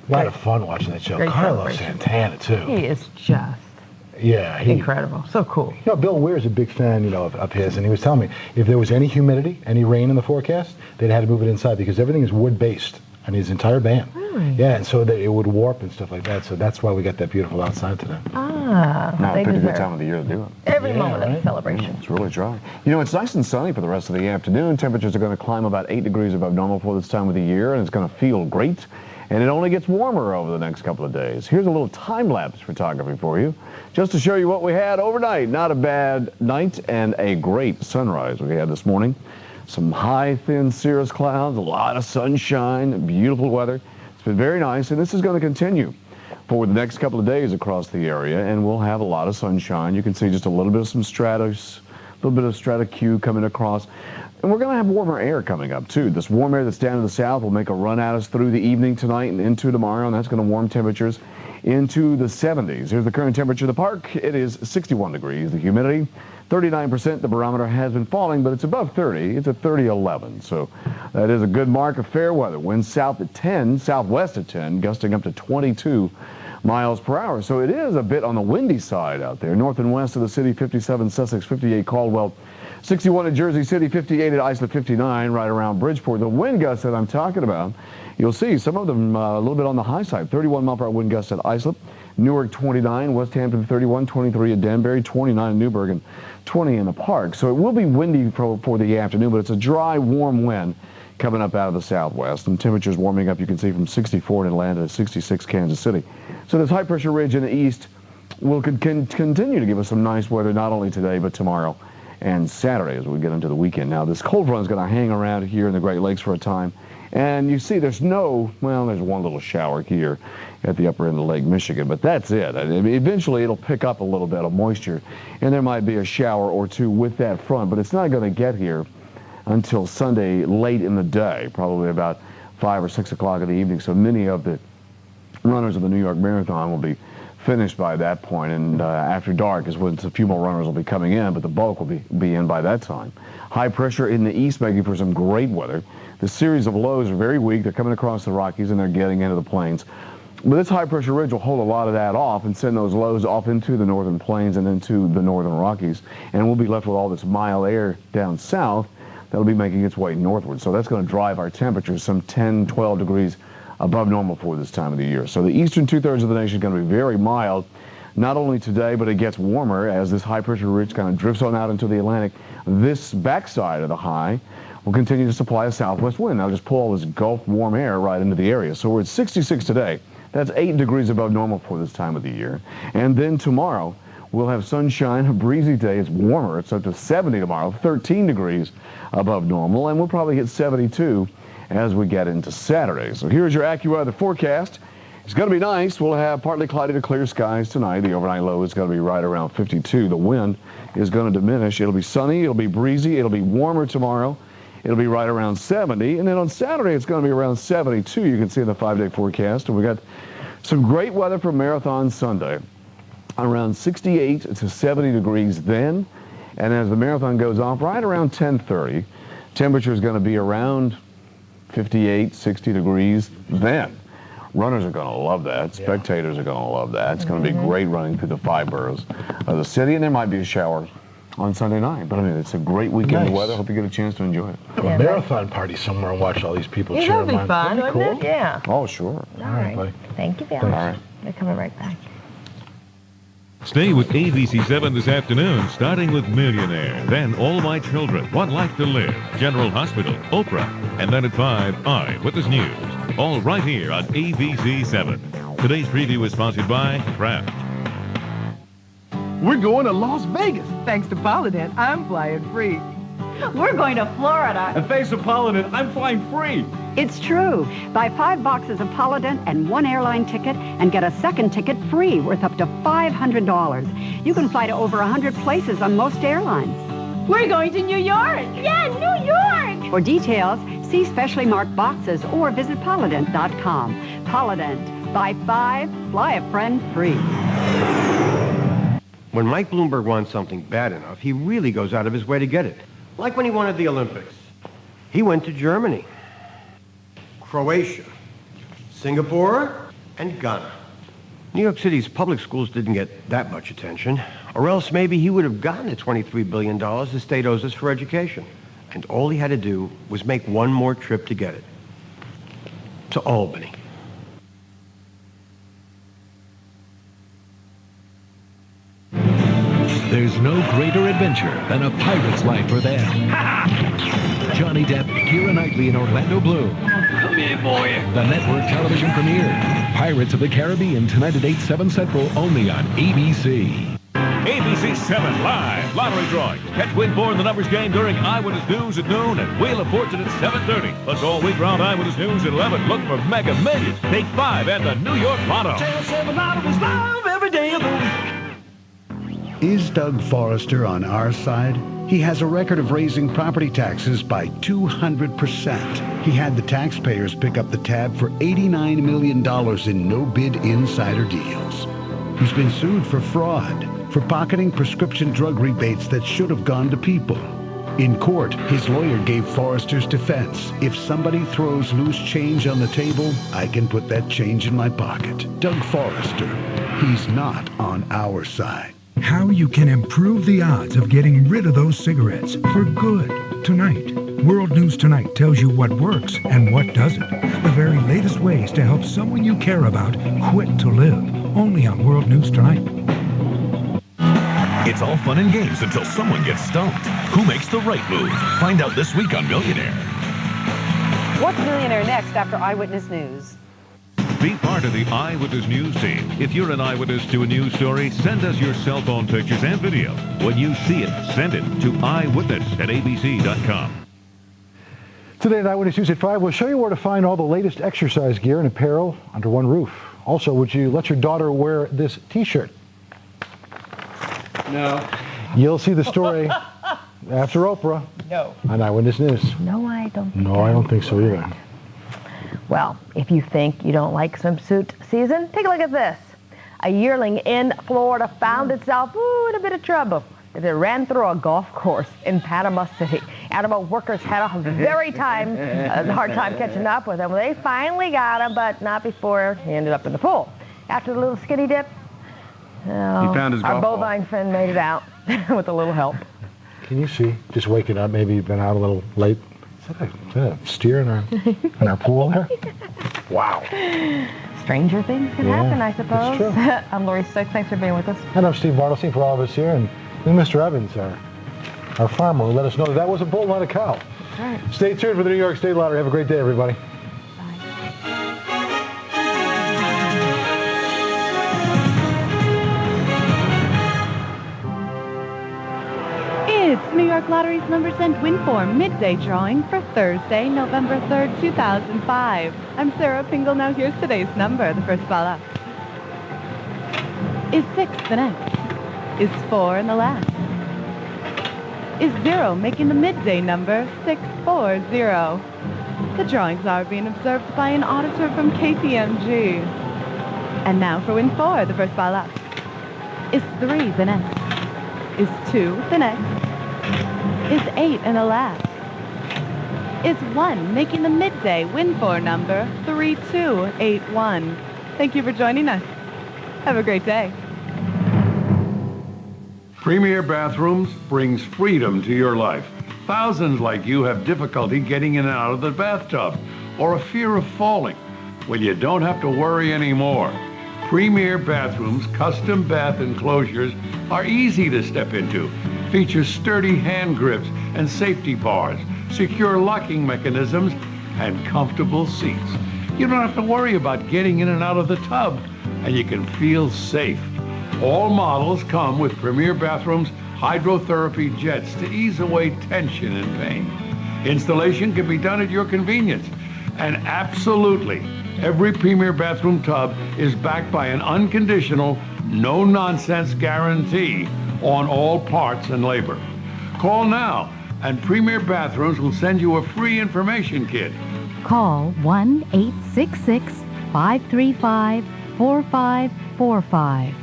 A lot of fun watching that show. Carlos Santana, too. He is just incredible. So cool. You know, Bill Weir's a big fan, of his, and he was telling me if there was any humidity, any rain in the forecast, they'd had to move it inside because everything is wood-based on his entire band. Really? Yeah, and so that it would warp and stuff like that. So that's why we got that beautiful outside today. Now, they pick a good deserve time of the year to do it. every moment of the celebration. It's really dry. You know, it's nice and sunny for the rest of the afternoon. Temperatures are going to climb about 8 degrees above normal for this time of the year, and it's going to feel great. And it only gets warmer over the next couple of days. Here's a little time-lapse photography for you, just to show you what we had overnight. Not a bad night and a great sunrise we had this morning. Some high, thin cirrus clouds, a lot of sunshine, beautiful weather. It's been very nice, and this is going to continue for the next couple of days across the area, and we'll have a lot of sunshine. You can see just a little bit of some stratus, little bit of strata Q coming across. And we're going to have warmer air coming up, too. This warm air that's down to the south will make a run at us through the evening tonight and into tomorrow, and that's going to warm temperatures into the 70s. Here's the current temperature of the park. It is 61 degrees. The humidity, 39%. The barometer has been falling, but it's above 30. It's at 30.11. So that is a good mark of fair weather. Winds south at 10, southwest at 10, gusting up to 22 miles per hour. So it is a bit on the windy side out there. North and west of the city, 57 Sussex, 58 Caldwell, 61 at Jersey City, 58 at Islip, 59 right around Bridgeport. The wind gusts that I'm talking about, you'll see some of them a little bit on the high side. 31 mile per hour wind gusts at Islip, Newark 29, West Hampton 31, 23 at Danbury, 29 at Newburgh, and 20 in the park. So it will be windy for the afternoon, but it's a dry, warm wind coming up out of the southwest. And temperatures warming up, you can see, from 64 in Atlanta to 66 Kansas City. So this high pressure ridge in the east will continue to give us some nice weather, not only today, but tomorrow and Saturday as we get into the weekend. Now, this cold front is going to hang around here in the Great Lakes for a time. And you see there's there's one little shower here at the upper end of Lake Michigan, but that's it. Eventually, it'll pick up a little bit of moisture, and there might be a shower or two with that front, but it's not going to get here until Sunday late in the day, probably about 5 or 6 o'clock in the evening. So many of the runners of the New York Marathon will be finished by that point, and after dark is when a few more runners will be coming in, but the bulk will be in by that time. High pressure in the east making for some great weather. The series of lows are very weak. They're coming across the Rockies and they're getting into the plains. But this high pressure ridge will hold a lot of that off and send those lows off into the northern plains and into the northern Rockies, and we'll be left with all this mild air down south that'll be making its way northward. So that's going to drive our temperatures some 10, 12 degrees above normal for this time of the year. So the eastern two-thirds of the nation is going to be very mild, not only today, but it gets warmer as this high-pressure ridge kind of drifts on out into the Atlantic. This backside of the high will continue to supply a southwest wind. Now just pull all this Gulf warm air right into the area. So we're at 66 today. That's 8 degrees above normal for this time of the year. And then tomorrow, we'll have sunshine, a breezy day. It's warmer. It's up to 70 tomorrow, 13 degrees above normal, and we'll probably hit 72 as we get into Saturday. So here's your AccuWeather forecast. It's going to be nice. We'll have partly cloudy to clear skies tonight. The overnight low is going to be right around 52. The wind is going to diminish. It'll be sunny. It'll be breezy. It'll be warmer tomorrow. It'll be right around 70. And then on Saturday, it's going to be around 72. You can see in the 5-day forecast. And we got some great weather for Marathon Sunday. Around 68 to 70 degrees then. And as the marathon goes off, right around 10:30, temperature is going to be around 58, 60 degrees then. Runners are going to love that. Spectators are going to love that. It's going to be great running through the 5 boroughs of the city, and there might be a shower on Sunday night. But I mean, it's a great weekend of weather. Hope you get a chance to enjoy it. Have a marathon party somewhere and watch all these people cheer That'd them be on. fun, That'd be wouldn't cool. it? Yeah. Oh, sure. All right. buddy. Thank you, Bill. All right. We're coming right back. Stay with ABC 7 this afternoon, starting with Millionaire, then All My Children, One Life to Live, General Hospital, Oprah, and then at 5, Eyewitness News. All right here on ABC 7. Today's preview is sponsored by Kraft. We're going to Las Vegas. Thanks to Polydent, I'm flying free. We're going to Florida. And thanks to Polydent, I'm flying free. It's true. Buy 5 boxes of Polydent and 1 airline ticket and get a second ticket free worth up to $500. You can fly to over 100 places on most airlines. We're going to New York. Yeah, New York! For details, see specially marked boxes or visit Polydent.com. Polydent. Buy 5, fly a friend free. When Mike Bloomberg wants something bad enough, he really goes out of his way to get it. Like when he wanted the Olympics. He went to Germany, Croatia, Singapore, and Ghana. New York City's public schools didn't get that much attention, or else maybe he would have gotten the $23 billion the state owes us for education. And all he had to do was make one more trip to get it. To Albany. There's no greater adventure than a pirate's life for them. Johnny Depp, Keira Knightley, and Orlando Bloom. Come here, boy. The network television premiere. Pirates of the Caribbean, tonight at 8, 7 Central, only on ABC. ABC 7 Live Lottery Drawing. Catch Win 4 in the numbers game during Eyewitness News at noon and Wheel of Fortune at 7:30. Plus all week round Eyewitness News at 11. Look for Mega Millions, Take 5, and the New York Lotto. Tell 7 out of his love every day of the week. Is Doug Forrester on our side? He has a record of raising property taxes by 200%. He had the taxpayers pick up the tab for $89 million in no-bid insider deals. He's been sued for fraud, for pocketing prescription drug rebates that should have gone to people. In court, his lawyer gave Forrester's defense. If somebody throws loose change on the table, I can put that change in my pocket. Doug Forrester, he's not on our side. How you can improve the odds of getting rid of those cigarettes for good tonight. World News Tonight tells you what works and what doesn't. The very latest ways to help someone you care about quit to live. Only on World News Tonight. It's all fun and games until someone gets stumped. Who makes the right move? Find out this week on Millionaire. What's Millionaire next after Eyewitness News? Be part of the Eyewitness News team. If you're an eyewitness to a news story, send us your cell phone pictures and video. When you see it, send it to eyewitness@abc.com. Today at Eyewitness News at 5, we'll show you where to find all the latest exercise gear and apparel under one roof. Also, would you let your daughter wear this T-shirt? No. You'll see the story after Oprah. No. On Eyewitness News. No, I don't. No, I don't think so either. Well, if you think you don't like swimsuit season, take a look at this. A yearling in Florida found itself in a bit of trouble. It ran through a golf course in Panama City. Animal workers had a hard time catching up with him. They finally got him, but not before he ended up in the pool. After the little skinny dip, he found his our golf ball. bovine friend made it out with a little help. Can you see? Just waking up, maybe you've been out a little late. Is that a steer in our pool there? Wow. Stranger things can happen, I suppose. It's true. I'm Lori Stokes. Thanks for being with us. And I'm Steve Bartlesey for all of us here. And Mr. Evans, our farmer, who let us know that was a bull, not a cow. That's right. Stay tuned for the New York State Lottery. Have a great day, everybody. It's New York Lottery's Number Cent Win Form midday drawing for Thursday, November 3rd, 2005. I'm Sarah Pingle. Now here's today's number. The first ball up is 6, the next is 4, and the last is 0, making the midday number 640. The drawings are being observed by an auditor from KPMG. And now for Win 4. The first ball up is 3, the next is 2, the next is 8, and the last is 1, making the midday Win 4 number 3281. Thank you for joining us. Have a great day. Premier Bathrooms brings freedom to your life. Thousands like you have difficulty getting in and out of the bathtub or a fear of falling. Well, you don't have to worry anymore. Premier Bathrooms custom bath enclosures are easy to step into. Feature sturdy hand grips and safety bars, secure locking mechanisms, and comfortable seats. You don't have to worry about getting in and out of the tub, and you can feel safe. All models come with Premier Bathrooms hydrotherapy jets to ease away tension and pain. Installation can be done at your convenience. And absolutely, every Premier Bathroom tub is backed by an unconditional, no-nonsense guarantee on all parts and labor. Call now, and Premier Bathrooms will send you a free information kit. Call 1-866-535-4545.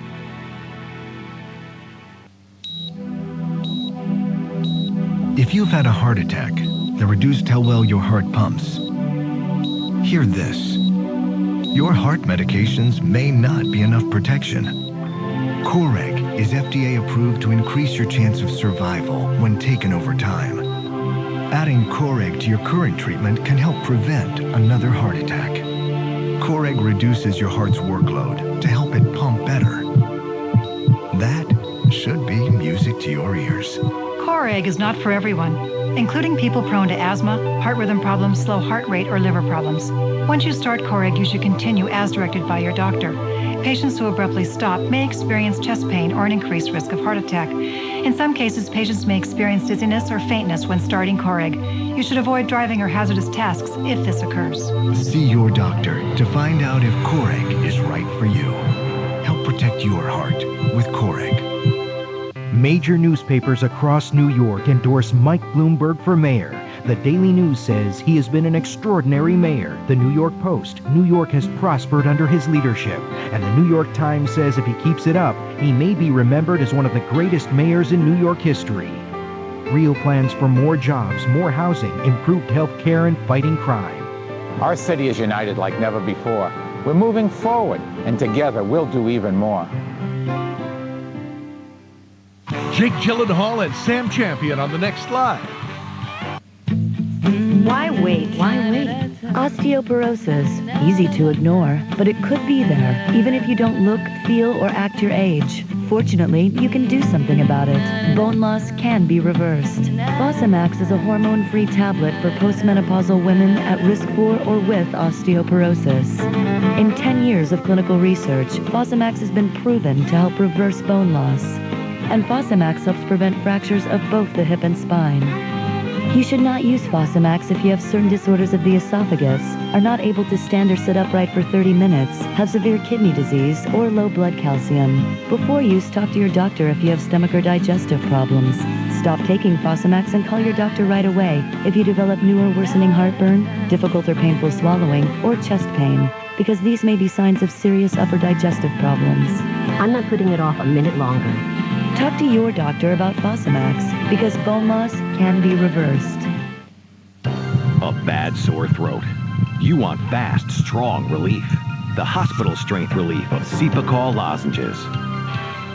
If you've had a heart attack that reduced how well your heart pumps, hear this. Your heart medications may not be enough protection. Coreg is FDA approved to increase your chance of survival when taken over time. Adding Coreg to your current treatment can help prevent another heart attack. Coreg reduces your heart's workload to help it pump better. That should be music to your ears. Coreg is not for everyone, including people prone to asthma, heart rhythm problems, slow heart rate, or liver problems. Once you start Coreg, you should continue as directed by your doctor. Patients who abruptly stop may experience chest pain or an increased risk of heart attack. In some cases, patients may experience dizziness or faintness when starting Coreg. You should avoid driving or hazardous tasks if this occurs. See your doctor to find out if Coreg is right for you. Help protect your heart with Coreg. Major newspapers across New York endorse Mike Bloomberg for mayor. The Daily News says he has been an extraordinary mayor. The New York Post, New York has prospered under his leadership. And the New York Times says if he keeps it up, he may be remembered as one of the greatest mayors in New York history. Real plans for more jobs, more housing, improved health care, and fighting crime. Our city is united like never before. We're moving forward, and together we'll do even more. Jake Gyllenhaal and Sam Champion on the next slide. Why wait? Why wait? Osteoporosis, easy to ignore, but it could be there, even if you don't look, feel, or act your age. Fortunately, you can do something about it. Bone loss can be reversed. Fosamax is a hormone-free tablet for postmenopausal women at risk for or with osteoporosis. In 10 years of clinical research, Fosamax has been proven to help reverse bone loss. And Fosamax helps prevent fractures of both the hip and spine. You should not use Fosamax if you have certain disorders of the esophagus, are not able to stand or sit upright for 30 minutes, have severe kidney disease, or low blood calcium. Before use, talk to your doctor if you have stomach or digestive problems. Stop taking Fosamax and call your doctor right away if you develop new or worsening heartburn, difficult or painful swallowing, or chest pain, because these may be signs of serious upper digestive problems. I'm not putting it off a minute longer. Talk to your doctor about Fosamax, because bone loss can be reversed. A bad sore throat. You want fast, strong relief. The hospital strength relief of Cepacol lozenges.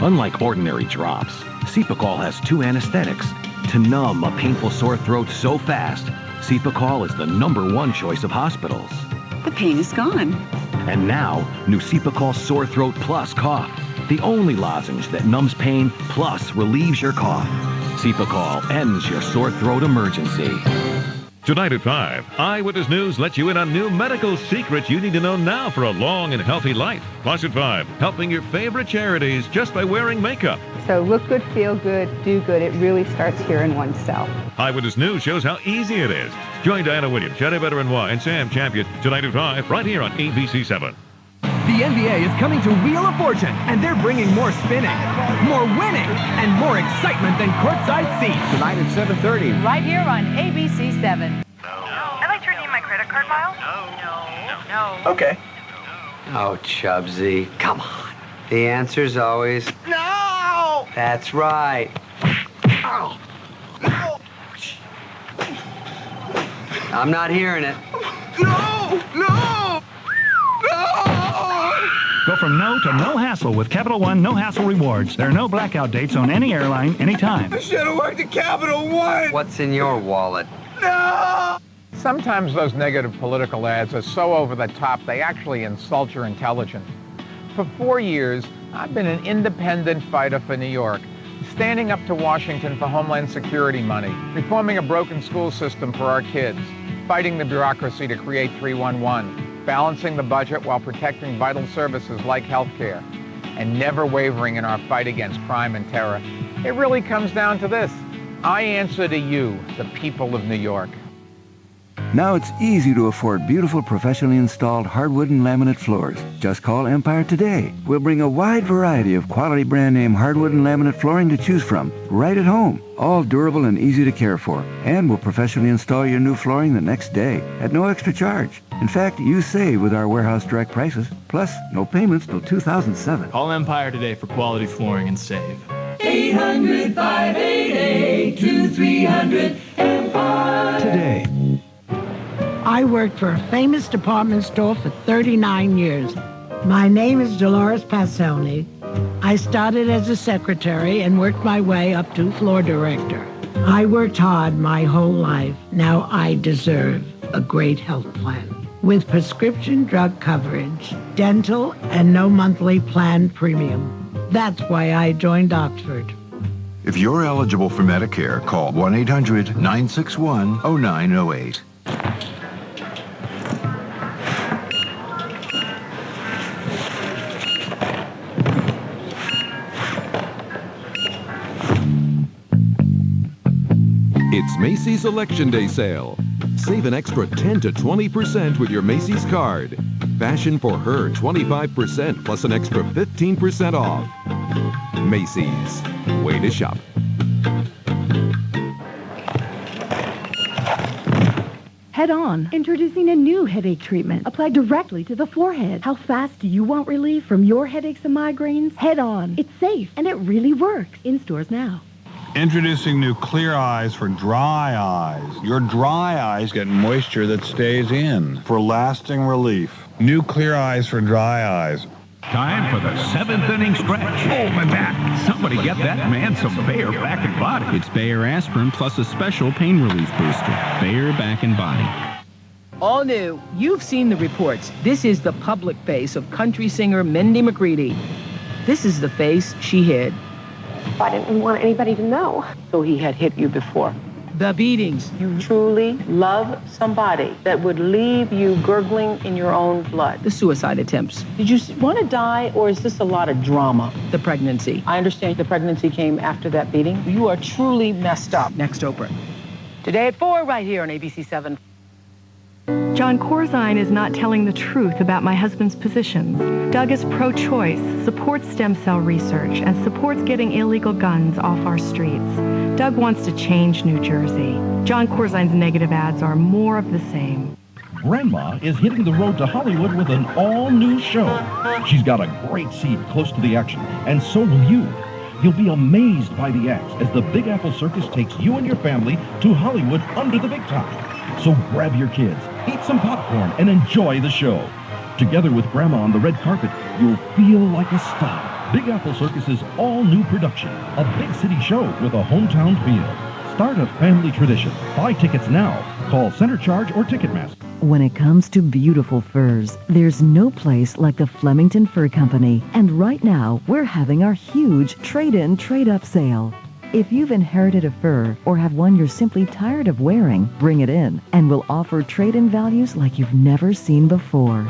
Unlike ordinary drops, Cepacol has 2 anesthetics to numb a painful sore throat so fast. Cepacol is the #1 choice of hospitals. The pain is gone. And now, new Cepacol Sore Throat Plus Cough. The only lozenge that numbs pain plus relieves your cough. Cepacol ends your sore throat emergency. Tonight at 5, Eyewitness News lets you in on new medical secrets you need to know now for a long and healthy life. Plus at 5, helping your favorite charities just by wearing makeup. So look good, feel good, do good. It really starts here in oneself. Eyewitness News shows how easy it is. Join Diana Williams, Shelley Veteran Y, and Sam Champion tonight at 5, right here on ABC 7. The NBA is coming to Wheel of Fortune, and they're bringing more spinning, more winning, and more excitement than courtside seats. Tonight at 7:30. Right here on ABC 7. I'd like to redeem my credit card miles. No. Okay. Oh, Chubsy, come on. The answer's always... No! That's right. Ow. I'm not hearing it. No! Go from no to no hassle with Capital One No Hassle Rewards. There are no blackout dates on any airline, anytime. I should have worked at Capital One. What's in your wallet? No! Sometimes those negative political ads are so over the top they actually insult your intelligence. For 4 years, I've been an independent fighter for New York, standing up to Washington for Homeland Security money, reforming a broken school system for our kids, fighting the bureaucracy to create 311, balancing the budget while protecting vital services like healthcare, and never wavering in our fight against crime and terror. It really comes down to this. I answer to you, the people of New York. Now it's easy to afford beautiful, professionally installed hardwood and laminate floors. Just call Empire today. We'll bring a wide variety of quality brand name hardwood and laminate flooring to choose from, right at home. All durable and easy to care for. And we'll professionally install your new flooring the next day at no extra charge. In fact, you save with our warehouse direct prices. Plus, no payments till 2007. Call Empire today for quality flooring and save. 800-588-2300 Empire. Today. I worked for a famous department store for 39 years. My name is Dolores Pasolini. I started as a secretary and worked my way up to floor director. I worked hard my whole life. Now I deserve a great health plan with prescription drug coverage, dental, and no monthly plan premium. That's why I joined Oxford. If you're eligible for Medicare, call 1-800-961-0908. It's Macy's Election Day sale. Save an extra 10 to 20% with your Macy's card. Fashion for her 25% plus an extra 15% off. Macy's. way to shop. Head On, introducing a new headache treatment applied directly to the forehead. How fast do you want relief from your headaches and migraines? Head On. It's safe and it really works. In stores now. Introducing new Clear Eyes for dry eyes. Your dry eyes get moisture that stays in for lasting relief. New Clear Eyes for dry eyes. Time for the 7th inning stretch. Oh, my back. Somebody get that man some Bayer Back and Body. It's Bayer Aspirin plus a special pain relief booster. Bayer Back and Body. All new. You've seen the reports. This is the public face of country singer Mindy McCready. This is the face she hid. I didn't want anybody to know. So he had hit you before. The beatings. You truly love somebody that would leave you gurgling in your own blood. The suicide attempts. Did you want to die, or is this a lot of drama? The pregnancy. I understand the pregnancy came after that beating. You are truly messed up. Next Oprah. Today at 4, right here on ABC 7. John Corzine is not telling the truth about my husband's positions. Doug is pro-choice, supports stem cell research, and supports getting illegal guns off our streets. Doug wants to change New Jersey. John Corzine's negative ads are more of the same. Grandma is hitting the road to Hollywood with an all-new show. She's got a great seat close to the action, and so will you. You'll be amazed by the acts as the Big Apple Circus takes you and your family to Hollywood under the big time. So grab your kids, eat some popcorn, and enjoy the show. Together with Grandma on the red carpet, you'll feel like a star. Big Apple Circus's all-new production, a big city show with a hometown feel. Start a family tradition. Buy tickets now. Call Center Charge or Ticketmaster. When it comes to beautiful furs, there's no place like the Flemington Fur Company. And right now, we're having our huge trade-in, trade-up sale. If you've inherited a fur or have one you're simply tired of wearing, bring it in, and we'll offer trade-in values like you've never seen before.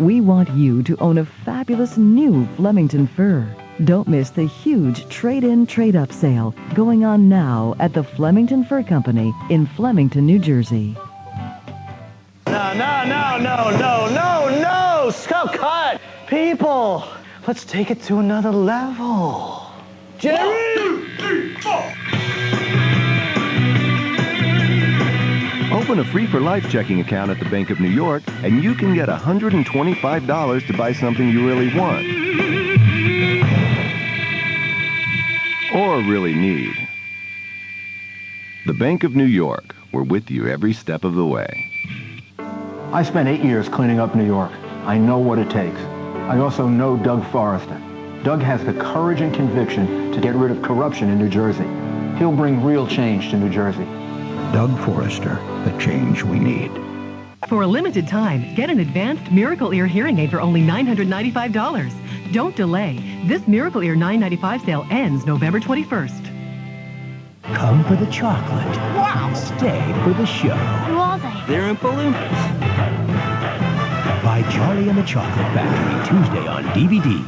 We want you to own a fabulous new Flemington fur. Don't miss the huge trade-in, trade-up sale going on now at the Flemington Fur Company in Flemington, New Jersey. No! Scout, cut! People, let's take it to another level. Jerry! Open a free for life checking account at the Bank of New York, and you can get $125 to buy something you really want. Or really need. The Bank of New York, we're with you every step of the way. I spent 8 years cleaning up New York. I know what it takes. I also know Doug Forrester. Doug has the courage and conviction to get rid of corruption in New Jersey. He'll bring real change to New Jersey. Doug Forrester, the change we need. For a limited time, get an advanced Miracle Ear hearing aid for only $995. Don't delay. This Miracle Ear $995 sale ends November 21st. Come for the chocolate. Wow! Stay for the show. Who are they? They're Oompa Loompas. By Charlie and the Chocolate Factory, Tuesday on DVD.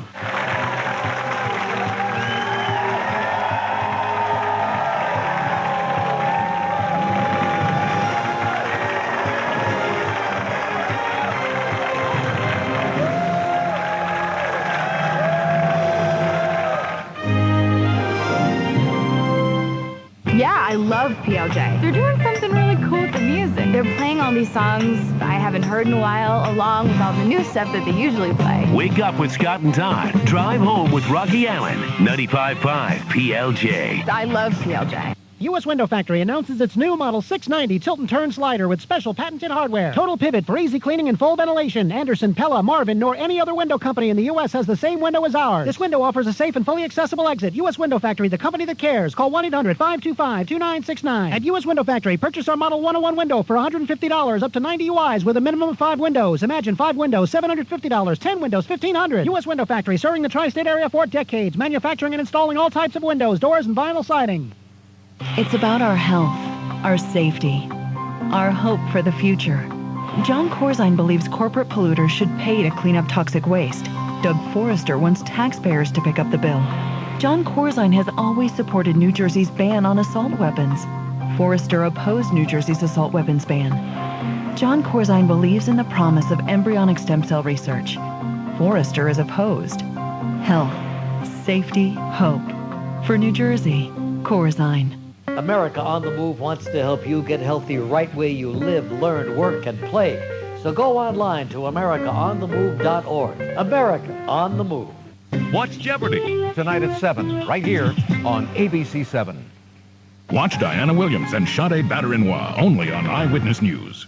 Yeah, I love PLJ. They're doing something really cool with the music. They're playing all these songs I haven't heard in a while, along with all the new stuff that they usually play. Wake up with Scott and Todd. Drive home with Rocky Allen. 95.5 PLJ. I love PLJ. U.S. Window Factory announces its new Model 690 tilt and turn slider with special patented hardware. Total pivot for easy cleaning and full ventilation. Anderson, Pella, Marvin, nor any other window company in the U.S. has the same window as ours. This window offers a safe and fully accessible exit. U.S. Window Factory, the company that cares. Call 1-800-525-2969. At U.S. Window Factory, purchase our Model 101 window for $150 up to 90 UIs with a minimum of 5 windows. Imagine 5 windows, $750. 10 windows, $1,500. U.S. Window Factory, serving the tri-state area for decades. Manufacturing and installing all types of windows, doors, and vinyl siding. It's about our health, our safety, our hope for the future. John Corzine believes corporate polluters should pay to clean up toxic waste. Doug Forrester wants taxpayers to pick up the bill. John Corzine has always supported New Jersey's ban on assault weapons. Forrester opposed New Jersey's assault weapons ban. John Corzine believes in the promise of embryonic stem cell research. Forrester is opposed. Health, safety, hope. For New Jersey, Corzine. America on the Move wants to help you get healthy right where you live, learn, work, and play. So go online to AmericaOnTheMove.org. America on the Move. Watch Jeopardy! Tonight at 7, right here on ABC 7. Watch Diana Williams and Sade Baderinois only on Eyewitness News.